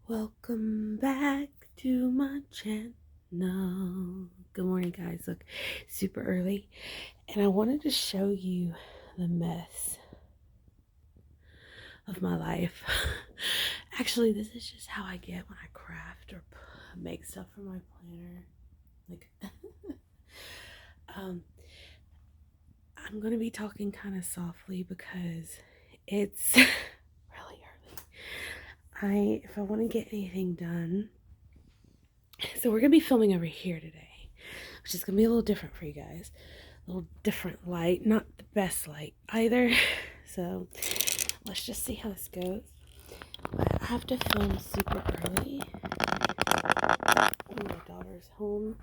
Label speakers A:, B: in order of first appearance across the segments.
A: Welcome back to my channel. Good morning, guys. Look, super early, and I wanted to show you the mess of my life. Actually, this is just how I get when I craft or make stuff for my planner. Like, I'm gonna be talking kind of softly because it's really early. If I want to get anything done. So we're gonna be filming over here today, which is gonna be a little different for you guys. A little different light, not the best light either. So let's just see how this goes. But I have to film super early when my daughter's home.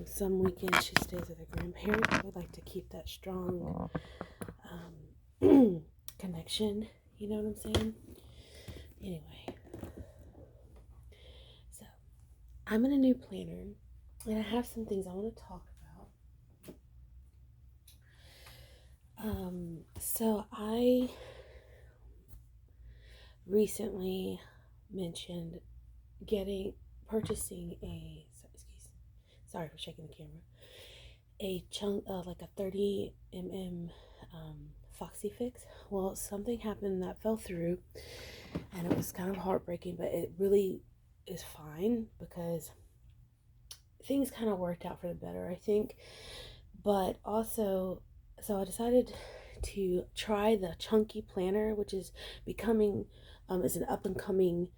A: Some weekends she stays with her grandparents. We like to keep that strong connection. You know what I'm saying? Anyway, so I'm in a new planner, and I have some things I want to talk about. So I recently mentioned purchasing sorry for shaking the camera, a chunk of like a 30 mm Foxy Fix. Well, something happened that fell through, and it was kind of heartbreaking, but it really is fine because things kind of worked out for the better, I think. But also, so I decided to try the Chunky Planner, which is becoming is an up and coming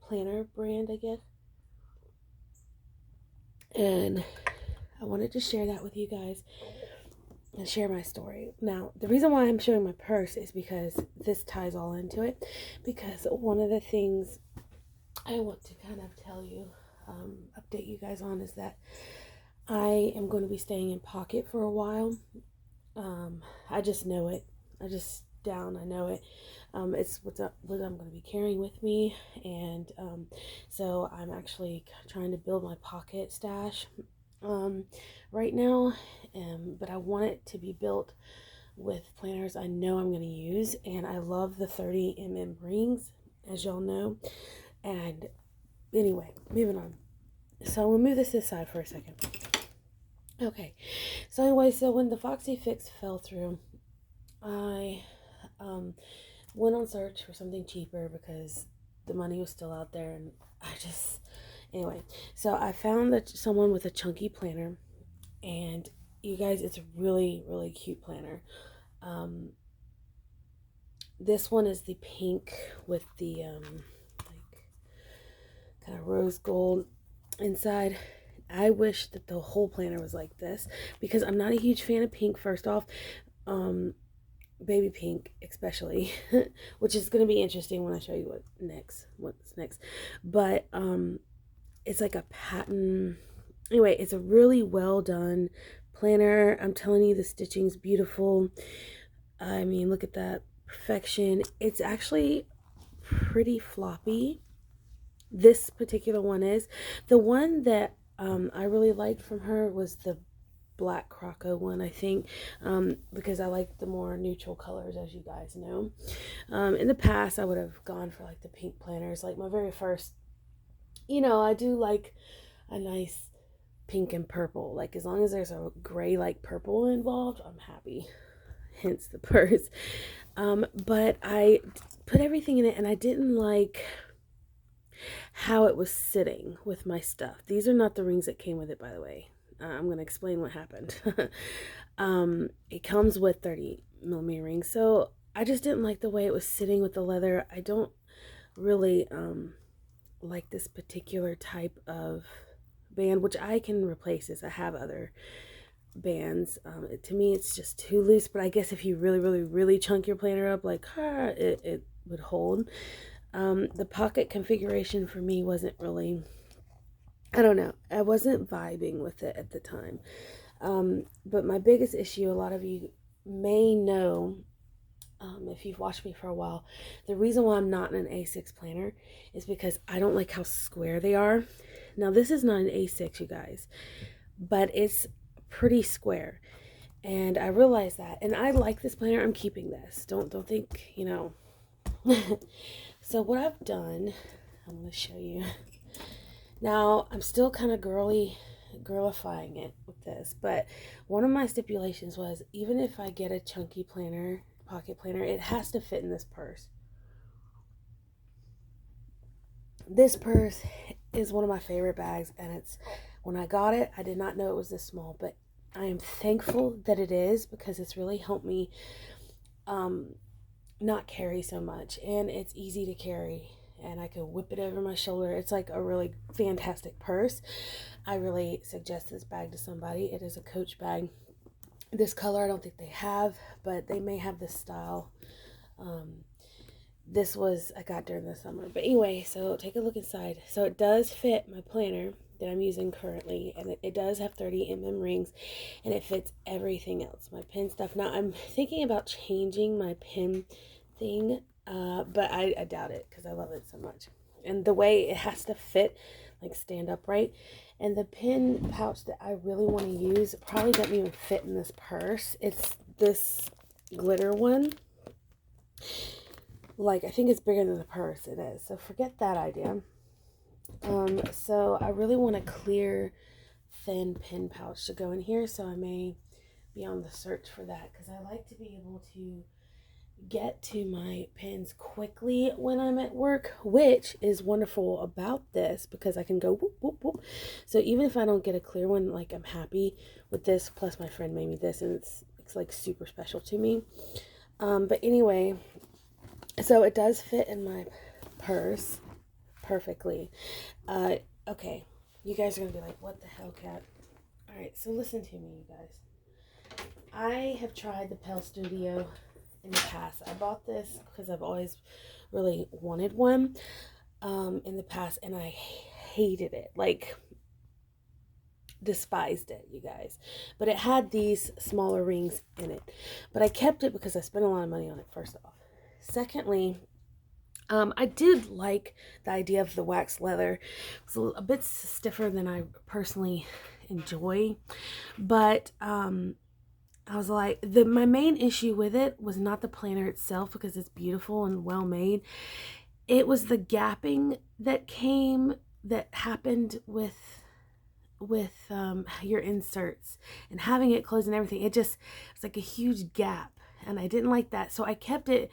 A: planner brand, I guess. And I wanted to share that with you guys and share my story. Now, the reason why I'm showing my purse is because this ties all into it. Because one of the things I want to kind of tell you, update you guys on, is that I am going to be staying in Pocket for a while. I just know it. I know it. It's what I'm going to be carrying with me, and so I'm actually trying to build my Pocket stash right now, but I want it to be built with planners I know I'm going to use, and I love the 30 mm rings, as y'all know. And anyway, moving on. So I'm going to move this aside for a second. Okay, so anyway, so when the Foxy Fix fell through, I went on search for something cheaper because the money was still out there, and anyway, so I found that someone with a Chunky Planner, and you guys, it's a really, really cute planner. This one is the pink with the like kind of rose gold inside. I wish that the whole planner was like this because I'm not a huge fan of pink, first off. Baby pink especially, which is going to be interesting when I show you what's next. But it's like a pattern. Anyway, it's a really well done planner. I'm telling you, the stitching's beautiful. I mean, look at that perfection. It's actually pretty floppy. This particular one is. The one that I really liked from her was the Black Croco one, I think, because I like the more neutral colors, as you guys know. In the past, I would have gone for like the pink planners, like my very first. I do like a nice pink and purple. Like, as long as there's a gray like purple involved, I'm happy. Hence the purse. But I put everything in it, and I didn't like how it was sitting with my stuff. These are not the rings that came with it, by the way. I'm going to explain what happened. It comes with 30 mm rings, so I just didn't like the way it was sitting with the leather. I don't really like this particular type of band, which I can replace this. I have other bands. To me, it's just too loose, but I guess if you really, really, really chunk your planner up, like, it would hold. The pocket configuration for me wasn't really, I don't know, I wasn't vibing with it at the time. But my biggest issue, a lot of you may know, if you've watched me for a while, the reason why I'm not in an A6 planner is because I don't like how square they are. Now, this is not an A6, you guys, but it's pretty square. And I realized that. And I like this planner. I'm keeping this. Don't think, So what I've done, I'm going to show you. Now, I'm still kind of girlifying it with this, but one of my stipulations was even if I get a chunky planner, pocket planner, it has to fit in this purse. This purse is one of my favorite bags, and it's, when I got it, I did not know it was this small, but I am thankful that it is, because it's really helped me not carry so much, and it's easy to carry, and I can whip it over my shoulder. It's like a really fantastic purse. I really suggest this bag to somebody. It is a Coach bag. This color I don't think they have, but they may have this style. This was I got during the summer. But anyway, so take a look inside. So it does fit my planner that I'm using currently, and it does have 30 rings, and it fits everything else, my pen stuff. Now I'm thinking about changing my pen thing, but I doubt it, because I love it so much, and the way it has to fit, like stand upright. And the pen pouch that I really want to use probably doesn't even fit in this purse. It's this glitter one. Like, I think it's bigger than the purse. It is. So forget that idea. So I really want a clear, thin pen pouch to go in here. So I may be on the search for that, because I like to be able to get to my pens quickly when I'm at work, which is wonderful about this, because I can go whoop, whoop, whoop. So even if I don't get a clear one, like, I'm happy with this. Plus my friend made me this, and it's like super special to me. But anyway, so it does fit in my purse perfectly. Okay, you guys are gonna be like, what the hell, Kat? All right, so listen to me, you guys. I have tried the Pell Studio in the past. I bought this because I've always really wanted one in the past, and I hated it, like despised it, you guys. But it had these smaller rings in it, but I kept it because I spent a lot of money on it, first off. Secondly, I did like the idea of the wax leather. It's a bit stiffer than I personally enjoy, but I was like, my main issue with it was not the planner itself, because it's beautiful and well made. It was the gapping that happened with your inserts, and having it closed and everything. It's like a huge gap, and I didn't like that. So I kept it,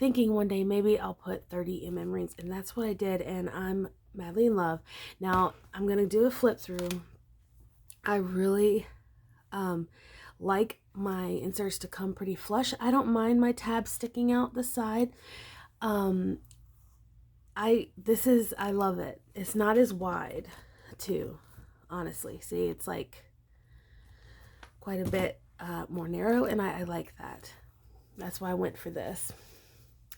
A: thinking one day maybe I'll put 30 rings, and that's what I did, and I'm madly in love. Now I'm gonna do a flip through. I really like my inserts to come pretty flush. I don't mind my tabs sticking out the side. I love it. It's not as wide too, honestly. See, it's like quite a bit more narrow, and I like that. That's why I went for this.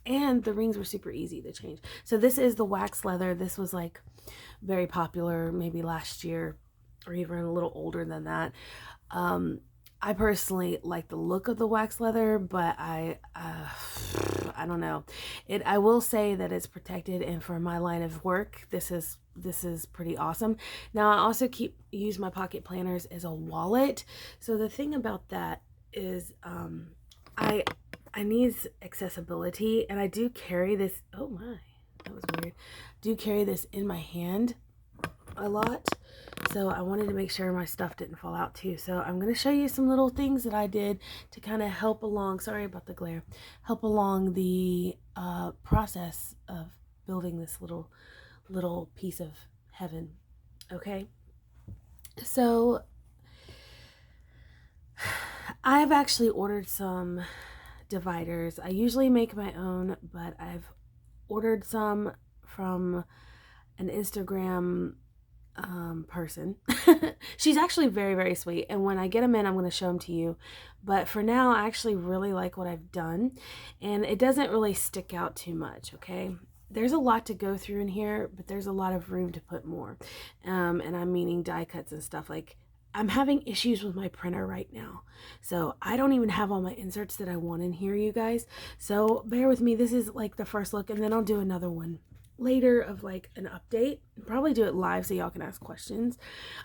A: And the rings were super easy to change. So this is the wax leather. This was like very popular maybe last year, or even a little older than that. I personally like the look of the wax leather, but I don't know. I will say that it's protected, and for my line of work, this is pretty awesome. Now I also use my pocket planners as a wallet. So the thing about that is I need accessibility, and I do carry this. Oh my, that was weird. Do carry this in my hand a lot. So I wanted to make sure my stuff didn't fall out too. So I'm going to show you some little things that I did to kind of help along. Sorry about the glare. Help along the process of building this little piece of heaven. Okay. So I've actually ordered some dividers. I usually make my own, but I've ordered some from an Instagram person. She's actually very, very sweet, and when I get them in, I'm going to show them to you. But for now, I actually really like what I've done, and it doesn't really stick out too much. Okay, there's a lot to go through in here, but there's a lot of room to put more, and I'm meaning die cuts and stuff. Like, I'm having issues with my printer right now, so I don't even have all my inserts that I want in here, you guys. So bear with me. This is like the first look, and then I'll do another one later of like an update. Probably do it live so y'all can ask questions.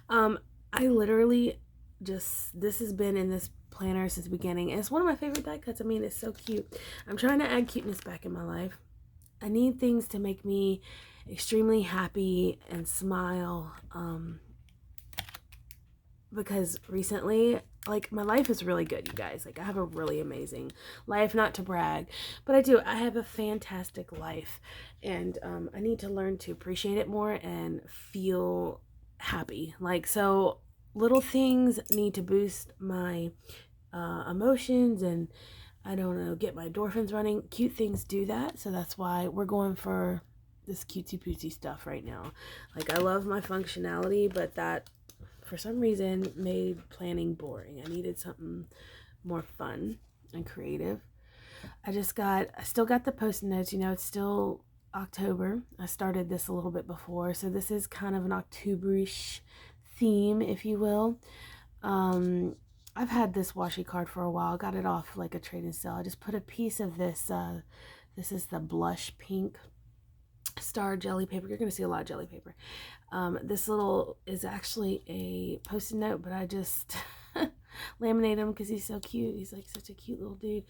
A: I literally this has been in this planner since the beginning, and it's one of my favorite die cuts. I mean, it's so cute. I'm trying to add cuteness back in my life. I need things to make me extremely happy and smile, because recently, like, my life is really good, you guys. Like, I have a really amazing life, not to brag, but I do. I have a fantastic life, and I need to learn to appreciate it more and feel happy. Like, so little things need to boost my emotions, and I don't know, get my endorphins running. Cute things do that, so that's why we're going for this cutesy poosy stuff right now. Like, I love my functionality, but that for some reason made planning boring. I needed something more fun and creative. I still got the post-it notes. You know, it's still October. I started this a little bit before, so this is kind of an Octoberish theme, if you will. I've had this washi card for a while. Got it off like a trade and sale. I just put a piece of this. This is the blush pink star jelly paper. You're going to see a lot of jelly paper. This little is actually a post-it note, but I just laminate him because he's so cute. He's like such a cute little dude.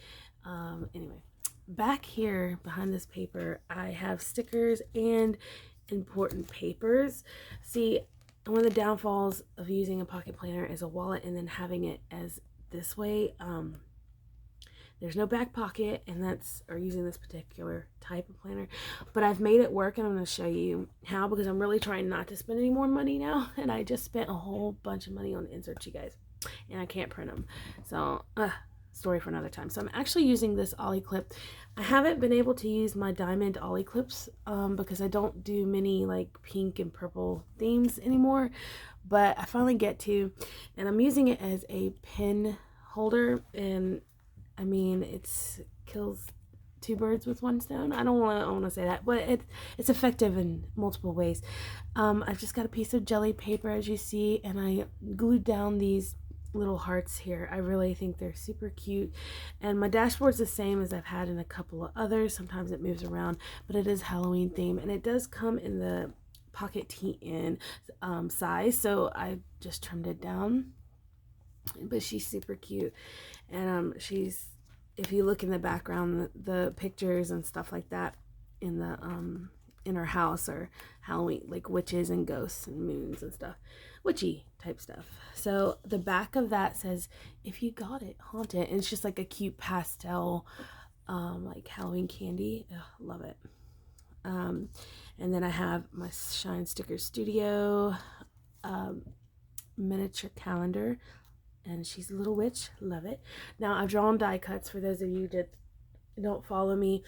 A: Anyway, back here behind this paper, I have stickers and important papers. See, one of the downfalls of using a pocket planner as a wallet and then having it as this way, there's no back pocket, and or using this particular type of planner, but I've made it work, and I'm going to show you how, because I'm really trying not to spend any more money now, and I just spent a whole bunch of money on inserts, you guys, and I can't print them. So story for another time. So I'm actually using this ollie clip. I haven't been able to use my diamond ollie clips because I don't do many like pink and purple themes anymore, but I finally get to, and I'm using it as a pen holder, and I mean, it's kills two birds with one stone. I don't want to say that, but it's effective in multiple ways. I've just got a piece of jelly paper, as you see, and I glued down these little hearts here. I really think they're super cute, and my dashboard's the same as I've had in a couple of others. Sometimes it moves around, but it is Halloween theme, and it does come in the pocket TN size, so I just trimmed it down. But she's super cute, and if you look in the background, the pictures and stuff like that in the in her house are Halloween, like witches and ghosts and moons and stuff, witchy type stuff. So the back of that says, if you got it, haunt it, and it's just like a cute pastel like Halloween candy. Ugh, love it. And then I have my Shine Sticker Studio miniature calendar, and she's a little witch. Love it. Now, I've drawn die cuts for those of you that don't follow me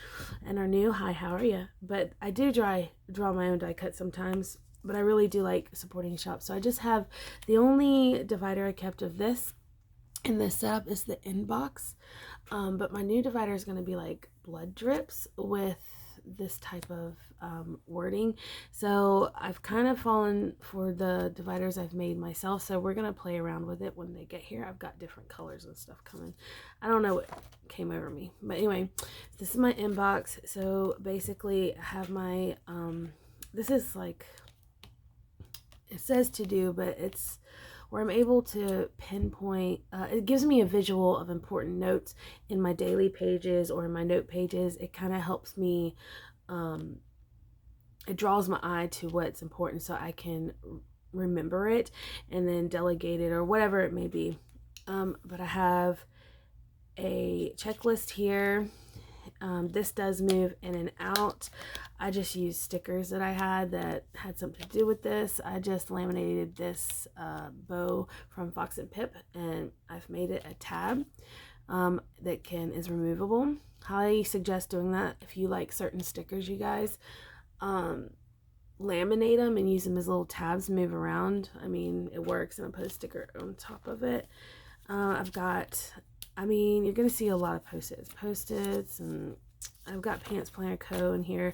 A: and are new. Hi, how are you? But I do draw my own die cuts sometimes, but I really do like supporting shops. So I just have the only divider I kept of this in this setup is the inbox. But my new divider is going to be like blood drips with this type of wording. So I've kind of fallen for the dividers I've made myself, so we're gonna play around with it when they get here. I've got different colors and stuff coming. I don't know what came over me, but anyway, this is my inbox. So basically I have my this is like, it says to do, but it's where I'm able to pinpoint, it gives me a visual of important notes in my daily pages or in my note pages. It kind of helps me, it draws my eye to what's important so I can remember it and then delegate it or whatever it may be. But I have a checklist here. This does move in and out. I just used stickers that I had that had something to do with this. I just laminated this bow from Fox and Pip, and I've made it a tab that is removable. Highly suggest doing that if you like certain stickers, you guys. Laminate them and use them as little tabs, move around. I mean, it works, and I put a sticker on top of it. I've got, I mean, you're going to see a lot of post-its, and I've got Pants Planner Co. in here,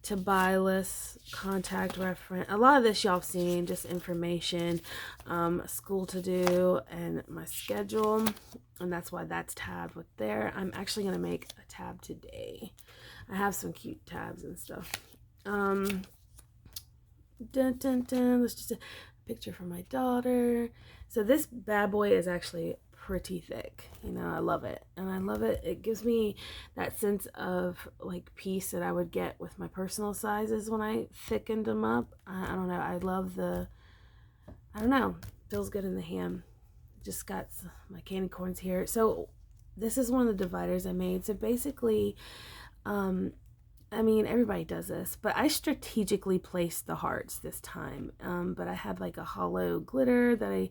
A: to buy list, contact reference. A lot of this y'all have seen, just information, school to do, and my schedule, and that's why that's tabbed with there. I'm actually going to make a tab today. I have some cute tabs and stuff. Dun, dun, dun. Let's just a picture for my daughter. So this bad boy is actually pretty thick. You know, I love it. And I love it. It gives me that sense of like peace that I would get with my personal sizes when I thickened them up. I don't know. I love I don't know. Feels good in the hand. Just got my candy corns here. So this is one of the dividers I made. So basically, I mean, everybody does this, but I strategically placed the hearts this time. But I had like a hollow glitter that I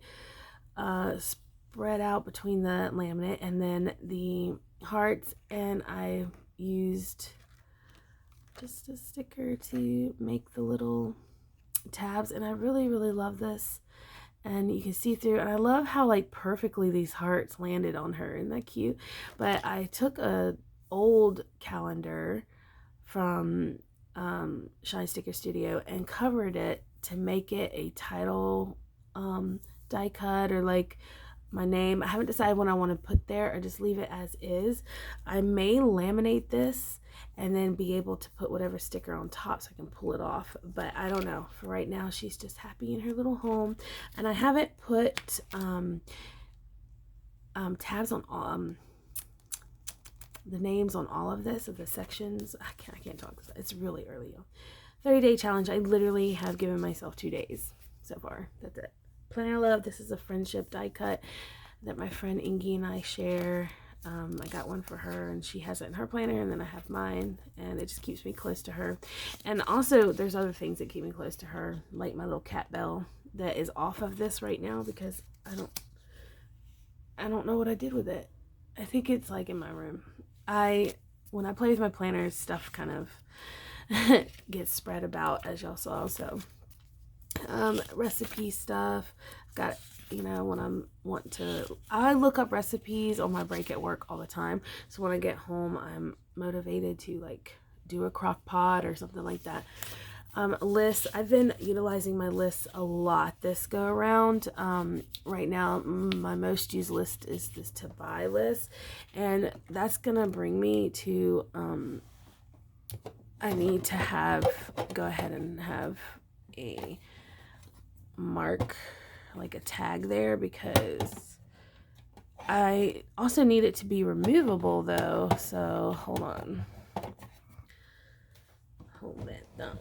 A: spread out between the laminate and then the hearts, and I used just a sticker to make the little tabs, and I really, really love this. And you can see through, and I love how like perfectly these hearts landed on her. Isn't that cute? But I took a old calendar from Shine Sticker Studio and covered it to make it a title die cut, or like my name. I haven't decided what I want to put there or just leave it as is. I may laminate this and then be able to put whatever sticker on top so I can pull it off, but I don't know. For right now, she's just happy in her little home. And I haven't put tabs on the names on all of this, of the sections. I can't talk. It's really early. 30-day challenge. I literally have given myself 2 days so far. That's it. Planner Love. This is a friendship die cut that my friend Ingy and I share. I got one for her, and she has it in her planner, and then I have mine, and it just keeps me close to her. And also, there's other things that keep me close to her, like my little cat bell that is off of this right now because I don't know what I did with it. I think it's like in my room. When I play with my planners, stuff kind of gets spread about, as y'all saw. So recipe stuff. Got, you know, when I look up recipes on my break at work all the time. So when I get home, I'm motivated to like do a crock pot or something like that. Lists. I've been utilizing my lists a lot this go around. Right now, my most used list is this to buy list, and that's gonna bring me to, I need to go ahead and have a mark, like a tag there, because I also need it to be removable though. So hold on. Hold it down.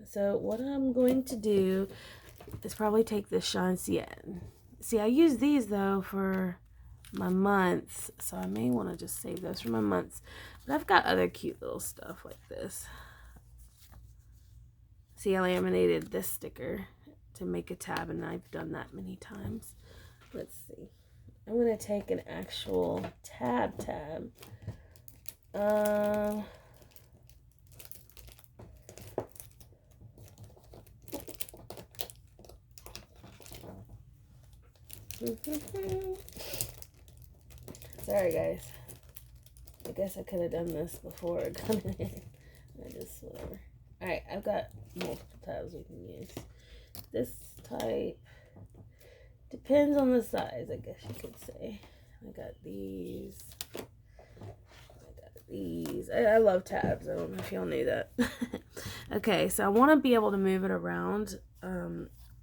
A: So what I'm going to do is probably take this Shine Cien. See, I use these though for my months, so I may want to just save those for my months. But I've got other cute little stuff like this. See, I laminated this sticker to make a tab, and I've done that many times. Let's see. I'm going to take an actual tab. Sorry guys, I guess I could have done this before I got it in. I just, whatever. Alright, I've got multiple tabs we can use. This type depends on the size, I guess you could say. I got these. I love tabs. I don't know if y'all knew that. Okay, so I want to be able to move it around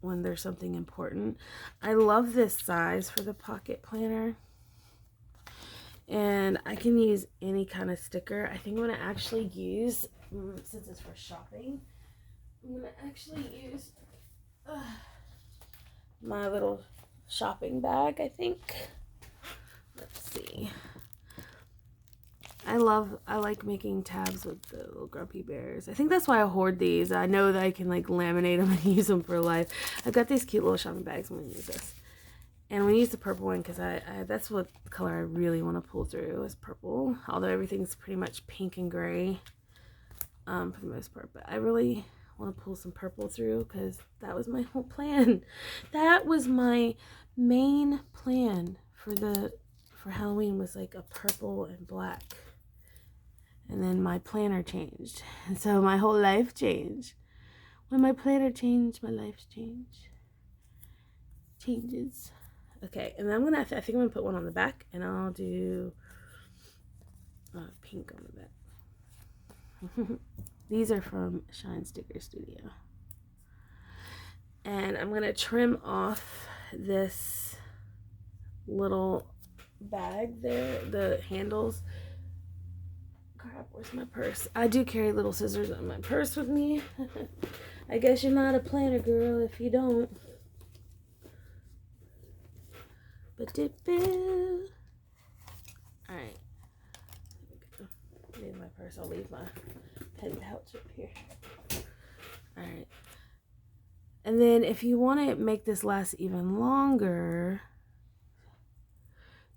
A: when there's something important. I love this size for the pocket planner, and I can use any kind of sticker. I think I'm going to actually use, since it's for shopping, I'm going to actually use my little shopping bag, I think. Let's see. I like making tabs with the little grumpy bears. I think that's why I hoard these. I know that I can like laminate them and use them for life. I've got these cute little shopping bags. I'm going to use this. And I'm going to use the purple one because that's what color I really want to pull through, is purple. Although everything's pretty much pink and gray for the most part. But I really want to pull some purple through because that was my whole plan. That was my main plan for Halloween, was like a purple and black. And then my planner changed. And so my whole life changed. When my planner changed, my life changes. Okay, and then I think I'm going to put one on the back, and I'll do pink on the back. These are from Shine Sticker Studio. And I'm going to trim off this little bag there, the handles. Crap, where's my purse? I do carry little scissors in my purse with me. I guess you're not a planner girl if you don't. Alright. Leave my purse. I'll leave my pen pouch up here. Alright. And then if you want to make this last even longer,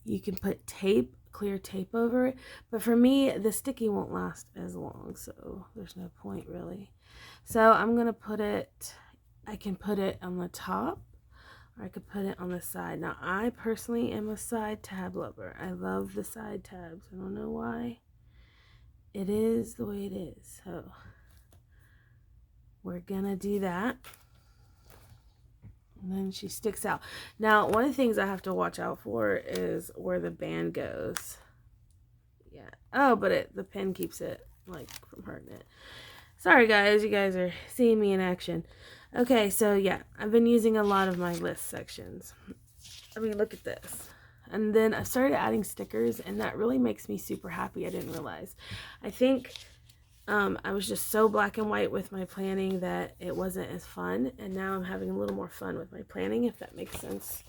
A: you can put tape, clear tape over it. But for me, the sticky won't last as long, so there's no point really. So I'm going to put it, I can put it on the top, or I could put it on the side. Now, I personally am a side tab lover. I love the side tabs. I don't know why. It is the way it is. So we're going to do that. And then she sticks out. Now, one of the things I have to watch out for is where the band goes. Yeah. Oh, but the pen keeps it, like, from hurting it. Sorry, guys. You guys are seeing me in action. Okay, so, yeah. I've been using a lot of my list sections. I mean, look at this. And then I started adding stickers, and that really makes me super happy. I didn't realize. I think I was just so black and white with my planning that it wasn't as fun. And now I'm having a little more fun with my planning, if that makes sense.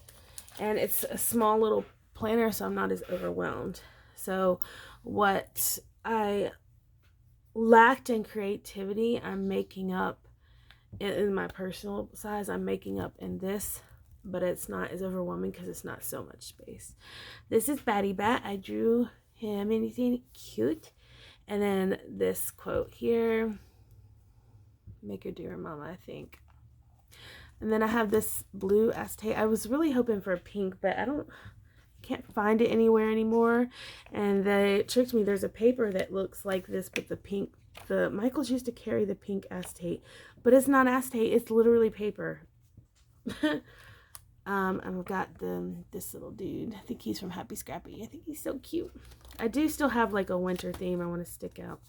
A: And it's a small little planner, so I'm not as overwhelmed. So what I lacked in creativity, I'm making up in my personal size. I'm making up in this, but it's not as overwhelming because it's not so much space. This is Batty Bat. I drew him anything cute. And then this quote here, make her dear mama, I think. And then I have this blue acetate. I was really hoping for a pink, but can't find it anywhere anymore. And they tricked me. There's a paper that looks like this, but the pink, Michaels used to carry the pink acetate, but it's not acetate. It's literally paper. I've got this little dude. I think he's from Happy Scrappy. I think he's so cute. I do still have like a winter theme I want to stick out.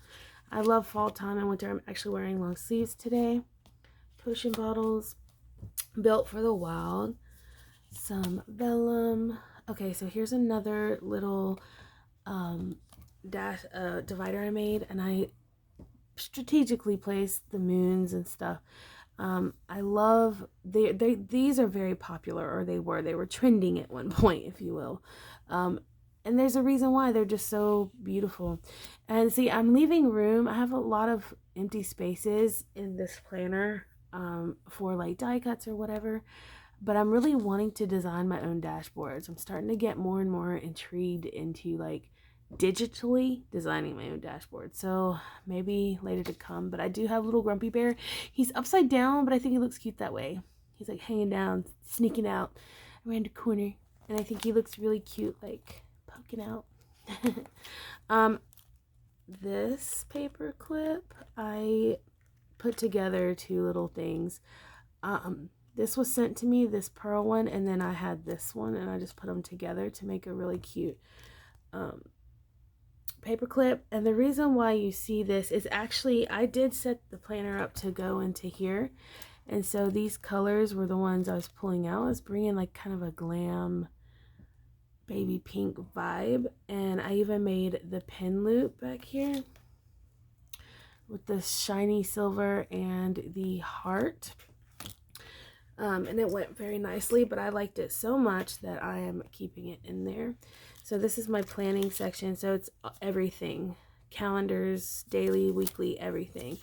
A: I love fall time and winter. I'm actually wearing long sleeves today. Potion bottles. Built for the Wild. Some vellum. Okay, so here's another little divider I made, and I strategically placed the moons and stuff. I love these are very popular, or they were trending at one point, if you will. And there's a reason why. They're just so beautiful. And see, I'm leaving room. I have a lot of empty spaces in this planner for like die cuts or whatever, but I'm really wanting to design my own dashboards. I'm starting to get more and more intrigued into like digitally designing my own dashboard. So maybe later to come. But I do have little Grumpy Bear. He's upside down, but I think he looks cute that way. He's like hanging down, sneaking out around a corner, and I think he looks really cute, like poking out. This paper clip, I put together two little things. This was sent to me, this pearl one, and then I had this one, and I just put them together to make a really cute paper clip. And the reason why you see this is actually I did set the planner up to go into here, and so these colors were the ones I was pulling out. I was bringing like kind of a glam baby pink vibe, and I even made the pin loop back here with the shiny silver and the heart, and it went very nicely, but I liked it so much that I am keeping it in there. So this is my planning section. So it's everything, calendars, daily, weekly, everything.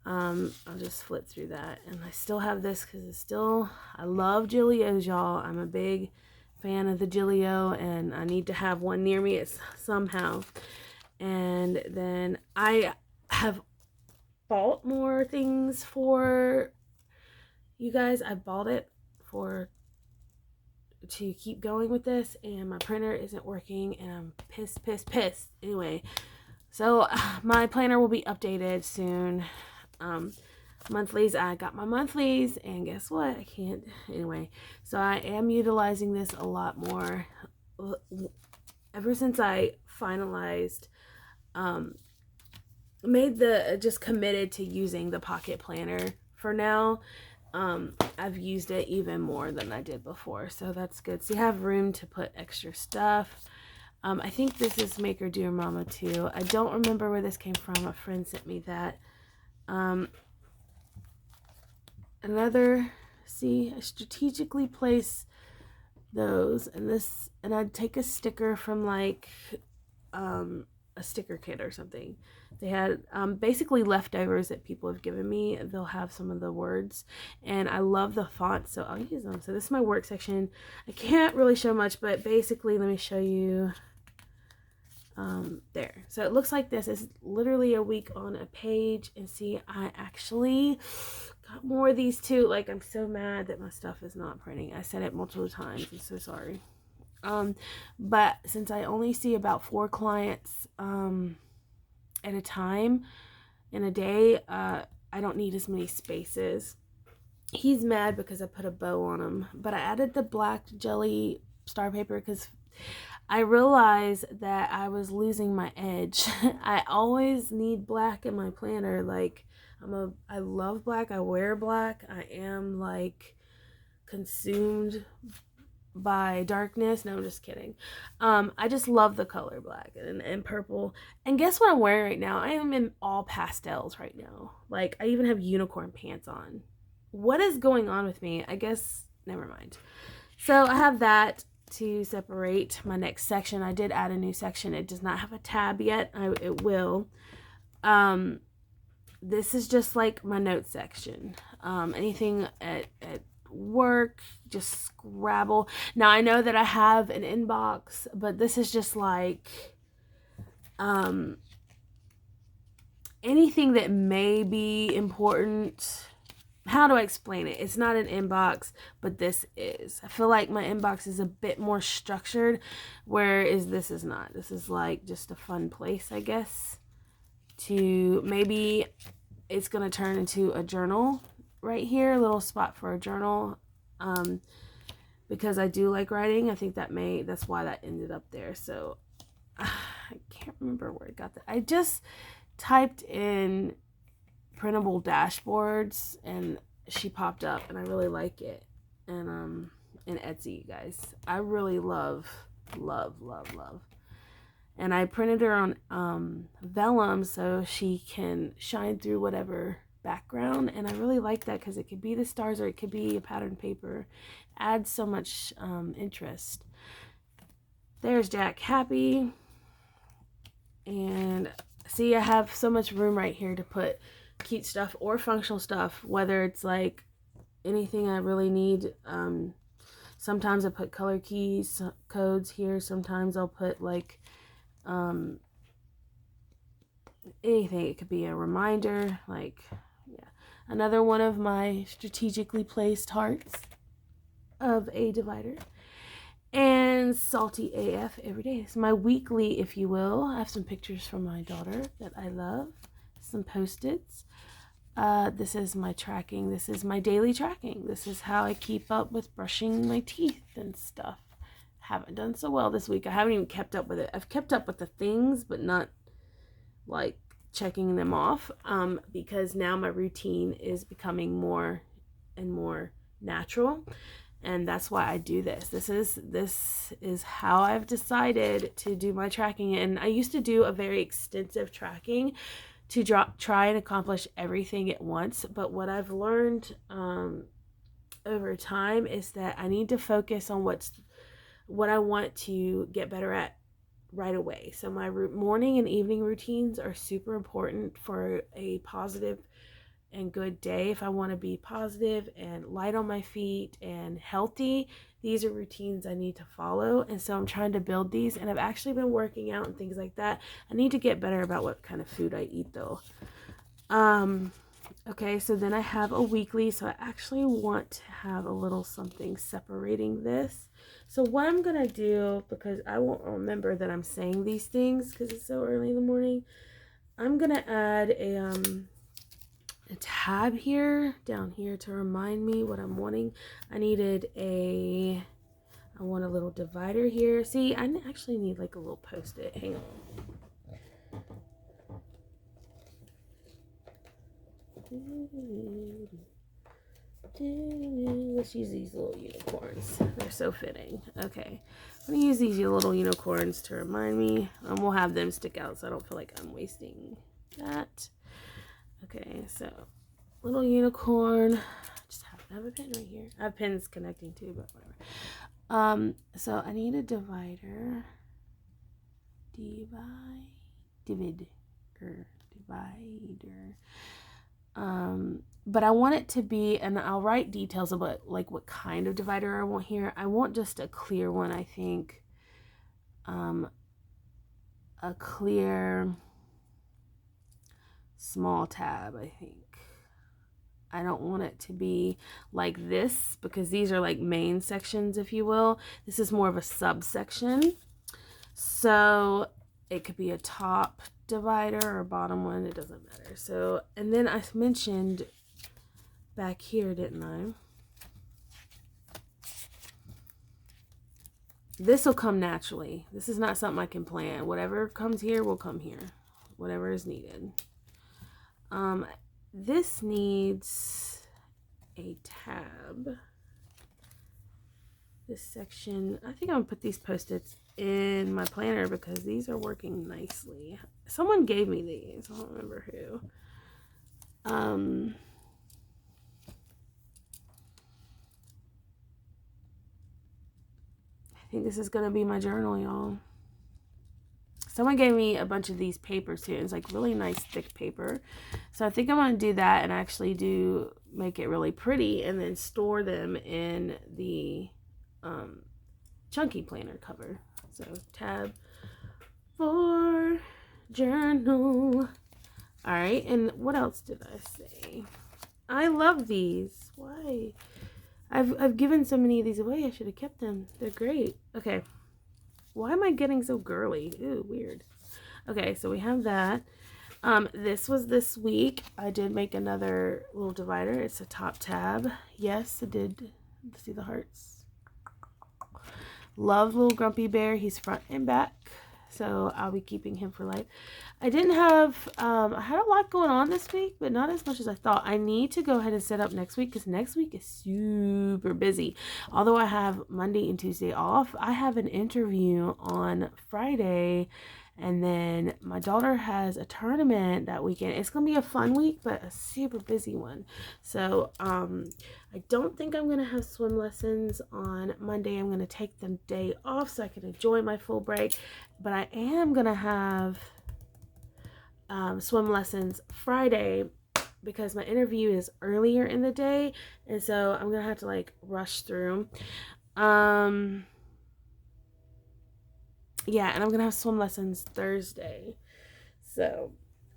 A: I'll just flip through that, and I still have this because it's still, I love Gillio's, y'all. I'm a big fan of the Gillio, and I need to have one near me somehow. And then I have bought more things for you guys. I bought it to keep going with this, and my printer isn't working, and I'm pissed. Anyway, so my planner will be updated soon. Monthlies, I got my monthlies, and guess what? I can't. Anyway, so I am utilizing this a lot more. Ever since I finalized, just committed to using the pocket planner for now. I've used it even more than I did before, so that's good. So you have room to put extra stuff. I think this is Maker Dear Mama too. I don't remember where this came from. A friend sent me that. See, I strategically place those, and I'd take a sticker from like a sticker kit or something. They had basically leftovers that people have given me. They'll have some of the words, and I love the font, so I'll use them. So this is my work section. I can't really show much, but basically let me show you there. So it looks like this is literally a week on a page, and see, I actually got more of these too. Like, I'm so mad that my stuff is not printing. I said it multiple times. I'm so sorry. But since I only see about 4 clients at a time in a day, I don't need as many spaces. He's mad because I put a bow on him, but I added the black jelly star paper because I realized that I was losing my edge. I always need black in my planner. Like, I love black. I wear black. I am like consumed by darkness. No, I'm just kidding. I just love the color black and purple. And guess what I'm wearing right now? I am in all pastels right now. Like, I even have unicorn pants on. What is going on with me? I guess, never mind. So I have that to separate my next section. I did add a new section. It does not have a tab yet. It will. This is just like my notes section. Anything at work, just Scrabble. Now I know that I have an inbox, but this is just like anything that may be important. How do I explain it? It's not an inbox, but this is. I feel like my inbox is a bit more structured, whereas this is not. This is like just a fun place, I guess. To maybe it's gonna turn into a journal right here, a little spot for a journal, because I do like writing. I think that's why that ended up there. So I can't remember where I got that. I just typed in printable dashboards and she popped up, and I really like it. And in Etsy, you guys, I really love. And I printed her on vellum so she can shine through whatever background, and I really like that because it could be the stars or it could be a pattern paper. Adds so much interest. There's Jack Happy, and see, I have so much room right here to put cute stuff or functional stuff, whether it's like anything I really need. Sometimes I put color keys, codes here. Sometimes I'll put like anything. It could be a reminder, like, yeah. Another one of my strategically placed hearts of a divider. And Salty AF every day. It's my weekly, if you will. I have some pictures from my daughter that I love. Some Post-its. This is my tracking. This is my daily tracking. This is how I keep up with brushing my teeth and stuff. Haven't done so well this week. I haven't even kept up with it. I've kept up with the things, but not like checking them off, because now my routine is becoming more and more natural, and that's why I do this. This is how I've decided to do my tracking. And I used to do a very extensive tracking to try and accomplish everything at once, but what I've learned over time is that I need to focus on what I want to get better at right away. So my morning and evening routines are super important for a positive and good day. If I want to be positive and light on my feet and healthy, these are routines I need to follow. And so I'm trying to build these, and I've actually been working out and things like that. I need to get better about what kind of food I eat though. Okay, so then I have a weekly, so I actually want to have a little something separating this. So what I'm gonna do, because I won't remember that I'm saying these things because it's so early in the morning, I'm gonna add a tab here, down here, to remind me what I'm wanting. I want a little divider here. See, I actually need like a little Post-it. Hang on. Let's use these little unicorns. They're so fitting. Okay. I'm going to use these little unicorns to remind me. And we'll have them stick out so I don't feel like I'm wasting that. Okay, so little unicorn. I have a pen right here. I have pins connecting too, but whatever. So I need a divider. Divider. But I want it to be, and I'll write details about like what kind of divider I want here. I want just a clear one, I think. A clear small tab, I think. I don't want it to be like this because these are like main sections, if you will. This is more of a subsection. So it could be a top divider or a bottom one. It doesn't matter. So, and then I mentioned back here, didn't I? This will come naturally. This is not something I can plan. Whatever comes here will come here. Whatever is needed. This needs a tab. This section, I think I'm gonna put these post-its in my planner because these are working nicely. Someone gave me these. I don't remember who. I think this is gonna be my journal, y'all. Someone gave me a bunch of these papers too. It's like really nice thick paper. So I think I'm going to do that and actually do make it really pretty and then store them in the chunky planner cover. So tab for journal. All right. And what else did I say? I love these. Why? I've given so many of these away. I should have kept them. They're great. Okay. Why am I getting so girly? Ooh, weird. Okay, so we have that. This was this week. I did make another little divider. It's a top tab. Yes, I did. See the hearts. Love little Grumpy Bear. He's front and back. So I'll be keeping him for life. I didn't have, I had a lot going on this week, but not as much as I thought. I need to go ahead and set up next week because next week is super busy. Although I have Monday and Tuesday off, I have an interview on Friday. And then my daughter has a tournament that weekend. It's going to be a fun week, but a super busy one. So, I don't think I'm going to have swim lessons on Monday. I'm going to take the day off so I can enjoy my full break. But I am going to have swim lessons Friday because my interview is earlier in the day. And so I'm going to have to like rush through. Yeah, and I'm going to have swim lessons Thursday. So,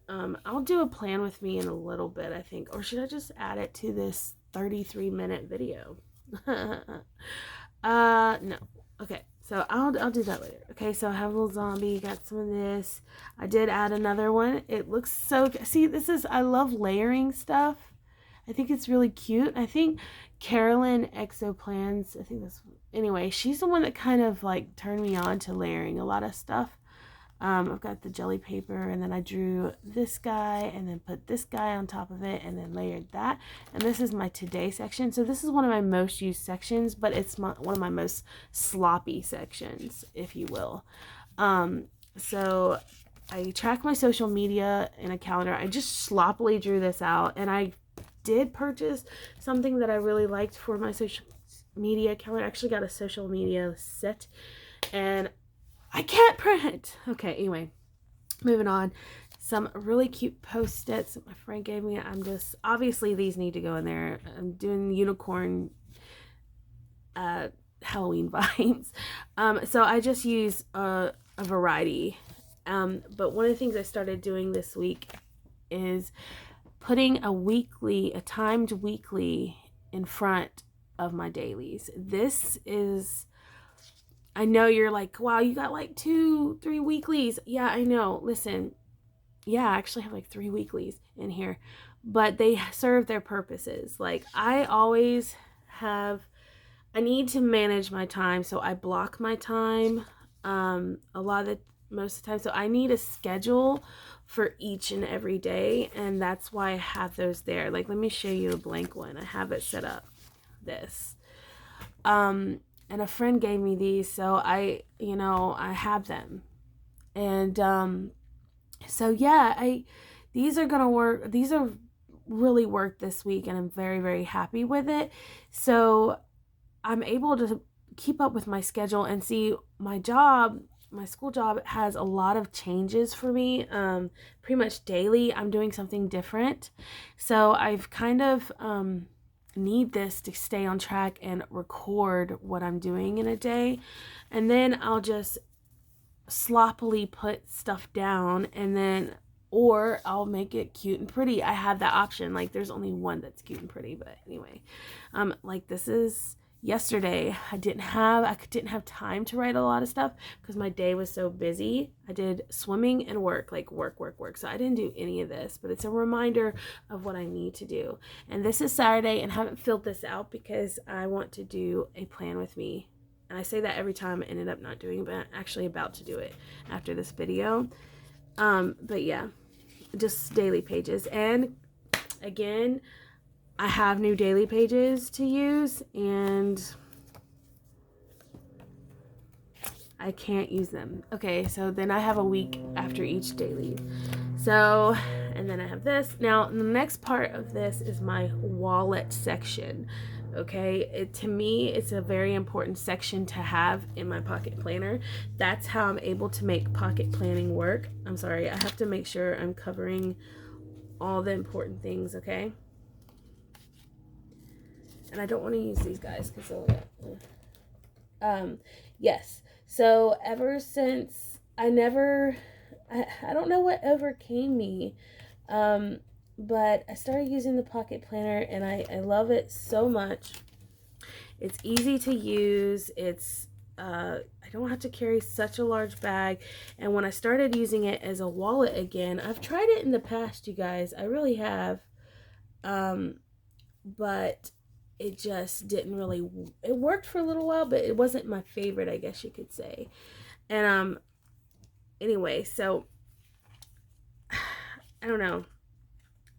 A: I'll do a plan with me in a little bit, I think. Or should I just add it to this 33-minute video? No. Okay, so I'll do that later. Okay, so I have a little zombie. Got some of this. I did add another one. It looks so... See, I love layering stuff. I think it's really cute. I think Carolyn Exoplans, I think that's... Anyway, she's the one that kind of like turned me on to layering a lot of stuff. I've got the jelly paper and then I drew this guy and then put this guy on top of it and then layered that. And this is my today section. So this is one of my most used sections, but it's one of my most sloppy sections, if you will. So I track my social media in a calendar. I just sloppily drew this out and I did purchase something that I really liked for my social media calendar. I actually got a social media set and I can't print. Okay, anyway, moving on. Some really cute post-its that my friend gave me. Obviously these need to go in there. I'm doing unicorn Halloween vibes. So I just use a variety. But one of the things I started doing this week is putting a timed weekly in front of my dailies. This is, I know you're like, wow, you got like 2-3 weeklies. Yeah, I know. Listen, yeah, I actually have like 3 weeklies in here, but they serve their purposes. Like I need to manage my time. So I block my time. A lot of most of the time. So I need a schedule for each and every day, and that's why I have those there. Like, let me show you a blank one. I have it set up. This. And a friend gave me these, so I have them. And so yeah, these are gonna work. These are really worked this week, and I'm very, very happy with it. So I'm able to keep up with my schedule and see my school job has a lot of changes for me. Pretty much daily, I'm doing something different. So I've kind of need this to stay on track and record what I'm doing in a day. And then I'll just sloppily put stuff down, and then or I'll make it cute and pretty. I have that option. Like, there's only one that's cute and pretty, but anyway, like, this is yesterday. I didn't have time to write a lot of stuff because my day was so busy. I did swimming and work, like work. So I didn't do any of this, but it's a reminder of what I need to do. And this is Saturday, and I haven't filled this out because I want to do a plan with me. And I say that every time I ended up not doing it, but I'm actually about to do it after this video. But yeah, just daily pages. And again, I have new daily pages to use, and I can't use them. Okay, so then I have a week after each daily. So, and then I have this. Now, the next part of this is my wallet section. Okay, to me, it's a very important section to have in my pocket planner. That's how I'm able to make pocket planning work. I'm sorry, I have to make sure I'm covering all the important things, okay? And I don't want to use these guys because yes. So ever since I don't know what overcame me, but I started using the pocket planner, and I love it so much. It's easy to use. It's I don't have to carry such a large bag. And when I started using it as a wallet again, I've tried it in the past, you guys. I really have. But it just didn't really, it worked for a little while, but it wasn't my favorite, I guess you could say. And anyway, so I don't know,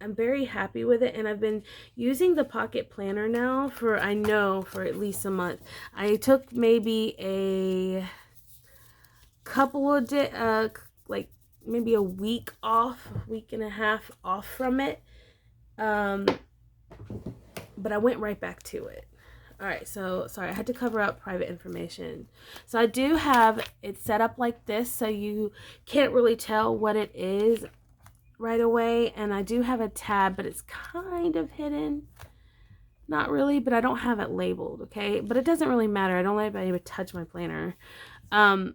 A: I'm very happy with it, and I've been using the pocket planner now for at least a month. I took maybe a couple of like maybe a week and a half off from it, but I went right back to it. All right, so sorry, I had to cover up private information. So I do have it set up like this, so you can't really tell what it is right away. And I do have a tab, but it's kind of hidden. Not really, but I don't have it labeled, okay? But it doesn't really matter. I don't let anybody touch my planner. I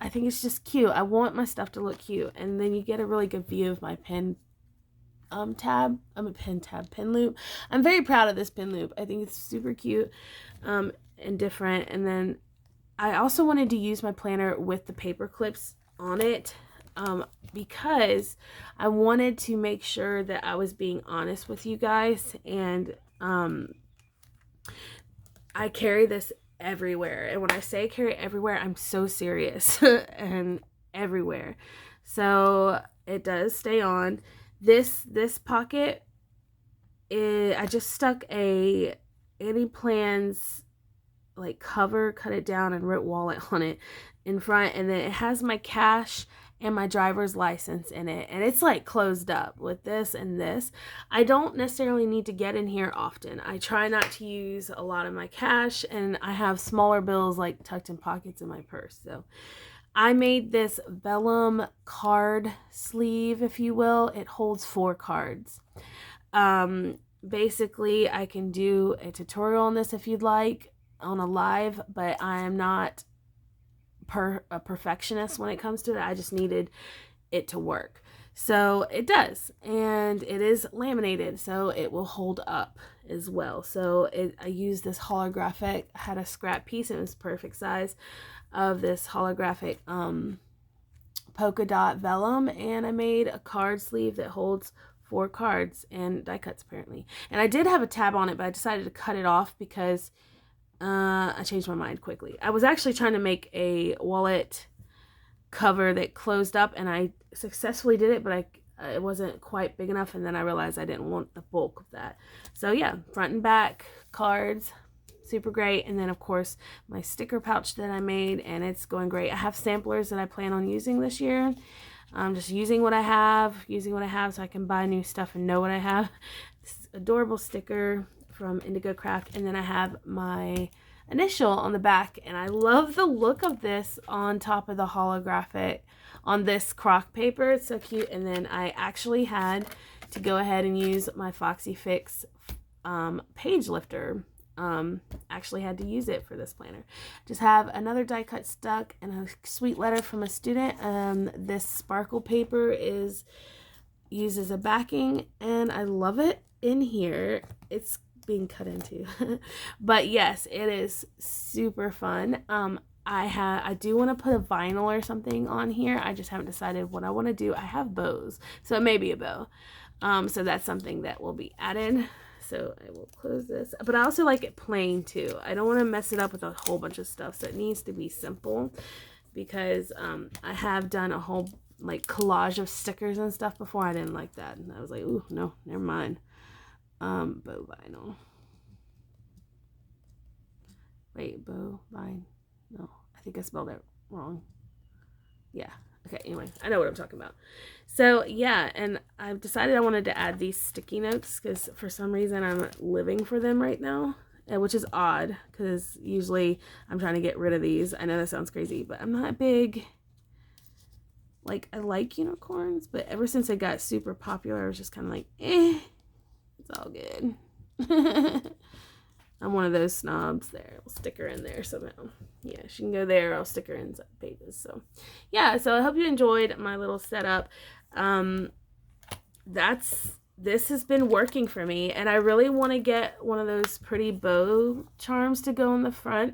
A: think it's just cute. I want my stuff to look cute. And then you get a really good view of my pen pen loop. I'm very proud of this pen loop. I think it's super cute and different. And then I also wanted to use my planner with the paper clips on it because I wanted to make sure that I was being honest with you guys. And I carry this everywhere. And when I say carry everywhere, I'm so serious. And everywhere. So it does stay on. This pocket, I just stuck a Annie Plans like cover, cut it down, and wrote wallet on it in front, and then it has my cash and my driver's license in it, and it's like closed up with this and this. I don't necessarily need to get in here often. I try not to use a lot of my cash, and I have smaller bills like tucked in pockets in my purse. So I made this vellum card sleeve, if you will. It holds 4 cards. Basically, I can do a tutorial on this if you'd like on a live, but I am not a perfectionist when it comes to it. I just needed it to work. So it does, and it is laminated, so it will hold up as well. So I used this holographic, I had a scrap piece, and it was perfect size of this holographic polka dot vellum, and I made a card sleeve that holds 4 cards and die cuts apparently. And I did have a tab on it, but I decided to cut it off because I changed my mind quickly. I was actually trying to make a wallet cover that closed up, and I successfully did it, but it wasn't quite big enough, and then I realized I didn't want the bulk of that. So yeah, front and back cards, super great. And then of course my sticker pouch that I made, and it's going great. I have samplers that I plan on using this year. I'm just using what I have so I can buy new stuff and know what I have. This adorable sticker from Indigo Craft, and then I have my initial on the back, and I love the look of this on top of the holographic on this crock paper. It's so cute. And then I actually had to go ahead and use my Foxy Fix page lifter. Actually had to use it for this planner. Just have another die cut stuck and a sweet letter from a student. This sparkle paper is used as a backing, and I love it in here. It's being cut into but yes, it is super fun. I do want to put a vinyl or something on here. I just haven't decided what I want to do. I have bows, so it may be a bow. So that's something that will be added. So I will close this, but I also like it plain too. I don't want to mess it up with a whole bunch of stuff, so it needs to be simple, because I have done a whole like collage of stickers and stuff before. I didn't like that, and I was like, ooh, no, never mind. Bow vinyl. Wait, bow vine. No, I think I spelled it wrong. Yeah. Okay, anyway, I know what I'm talking about. So yeah, and I've decided I wanted to add these sticky notes because for some reason I'm living for them right now, which is odd because usually I'm trying to get rid of these. I know that sounds crazy, but I'm not big. Like, I like unicorns, but ever since they got super popular, I was just kind of like, it's all good. I'm one of those snobs. There, I'll stick her in there somehow. Yeah, she can go there. I'll stick her inside pages. So yeah, so I hope you enjoyed my little setup. This has been working for me, and I really want to get one of those pretty bow charms to go in the front,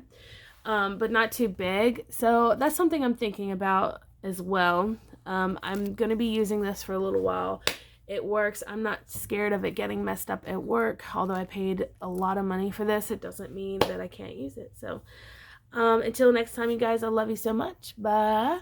A: but not too big. So that's something I'm thinking about as well. I'm going to be using this for a little while. It works. I'm not scared of it getting messed up at work. Although I paid a lot of money for this, it doesn't mean that I can't use it. So until next time, you guys, I love you so much. Bye.